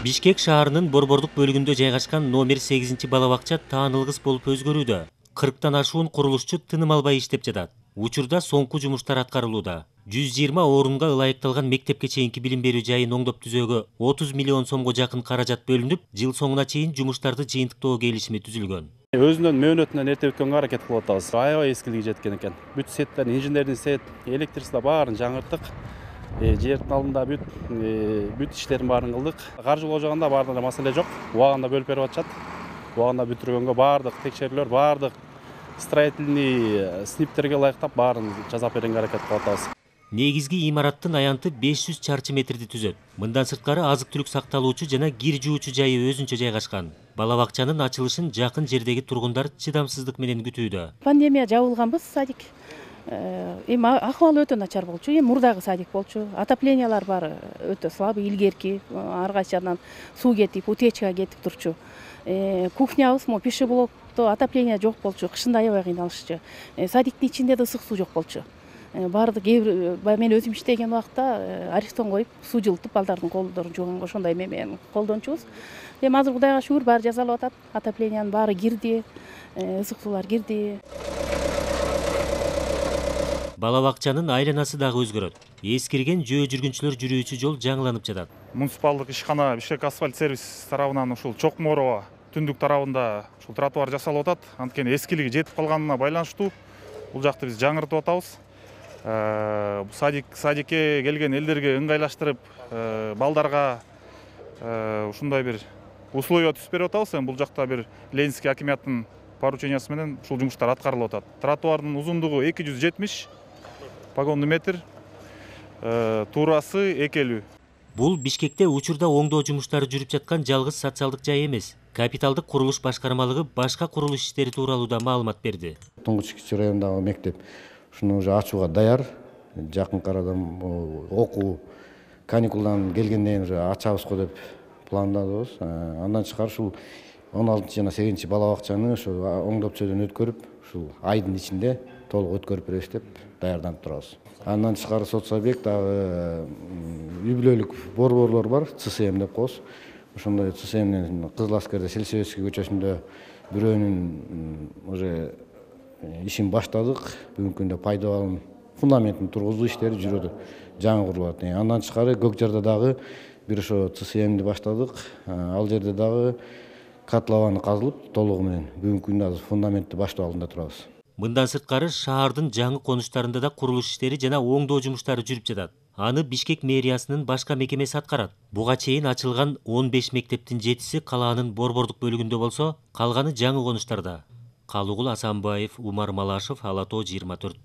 Бишкек шаарынын Борбордук бөлүгүндө жайгашкан номер 8 балабакча таанылгыс болуп өзгөрүүдө. 40тан ашуун курулушчу тыным албай иштеп жатат. Учурда соңку жумуштар аткарылууда. 120 орунга ылайыкталган мектепке чейинки билим берүү жайын оңдоп түзөөгө 30 миллион сомго жакын каражат бөлүнүп, жыл соңуна чейин жумуштарды жыйынтыктоо келишими түзүлгөн. Өзүнүн мөөнөтүнөн эрте бүткөнгө аракет кылып атабыз. Аябай эскилиги жеткен экен. Бүт сеттер, инженердин сет, электричество баарын жаңырттык. Жердин алдында бүт иштерин баарын кылдык. Каржылоо жагында баардыгында маселе жок. Убагында бөлүп берип атышат. Убагында бүтүргөнгө баардык текшерүүлөр, баардык строительный сниптерге ылайыктап баарын жасап бергенге аракет кылып атабыз. Негизги имараттын аянты 500 чарчы метрди түзөт. Мындан сырткары азык-түлүк сакталуучу жана кир жуучу жайы өзүнчө жайгашкан. Балабакчанын ачылышын жакын жердеги тургундар чыдамсыздык менен күтүүдө. Пандемия жабылганбыз, садик. Эми акыбалы өтө начар болчу. Эми мурдагы садик болчу. Отоплениялар баары өтө слабый, илгерки. Ар кайсынан суу кетип, утечка кетип турчу. Кухнябыз, пищеблокто отопление жок болчу. Кышында аябай кыйналышчу. Садиктин ичинде да ысык суу жок болчу. Баардык мен өзүм иштеген убакта арестон коюп, суу жылытып, балдардын колдорун жууганга ошондой менен колдончубуз. Эми азыр Кудайга шүгүр баары жасалып атат. Отоплениянын баары кирди, ысык суулар кирди. Балабакчанын айланасы дагы өзгөрөт. Эскирген жөө жүргүнчүлөр жүрүүчү жол жаңыланып жатат. Муниципалдык ишкана Бишкек асфальт сервис тарабынан ушул Чокморова түндүк тарабында ушул тротуар жасалып атат. Анткени эскилиги жетип калганына байланыштуу бул жакты биз жаңыртып атабыз. Садикке келген элдерге ыңгайлаштырып, балдарга ушундай бир условия түзүп берип атабыз. Бул жакта бир Ленинский акиматтын поручениясы менен ушул жумуштар аткарылып атат. Тротуардын узундугу 270 погонный метр, туурасы 250. Бул Бишкекте учурда оңдоо жумуштары жүрүп жаткан жалгыз социалдык жай эмес. Капиталдык курулуш башкармалыгы башка курулуш иштери тууралуу да маалымат берди. Туңгуч кичи райондагы мектеп ушуну уже ачууга даяр. Жакынкы арада окуу каникулдан келгенден уже ачабыз го деп пландадыбыз. Андан тышкары ушул 16 жана 8 балабакчаны ушу оңдоп түзөөдөн өткөрүп, ушул айдын ичинде толук өткөрүп беребиз деп даярданып турабыз. Андан тышкары соцобъект дагы үй бүлөлүк борборлор бар, ЦСМ деп коебуз. Ошондой ЦСМден Кызыл Аскерде Сельсоветский көчөсүндө бирөөнүн уже ишин баштадык. Бүгүнкү күндө пайдалануу фундаментин тургузуу иштери жүрөт, жаңы курулат. Андан тышкары Көк Жарда дагы бир ошо ЦСМди баштадык. Ал жерде дагы котлованы казылып, толугу менен бүгүнкү күндө азыр фундаментти баштоо алдында турабыз. Мындан сырткары шаардын жаңы конуштарында да курулуш иштери жана оңдоо жумуштары жүрүп жатат. Аны Бишкек мэриясынын башка мекемеси аткарат. Буга чейин ачылган 15 мектептин 7-си калаанын Борбордук бөлүгүндө болсо, калганы жаңы конуштарда. Калыгул Асанбаев, Умар Малашев, Ала Тоо 24.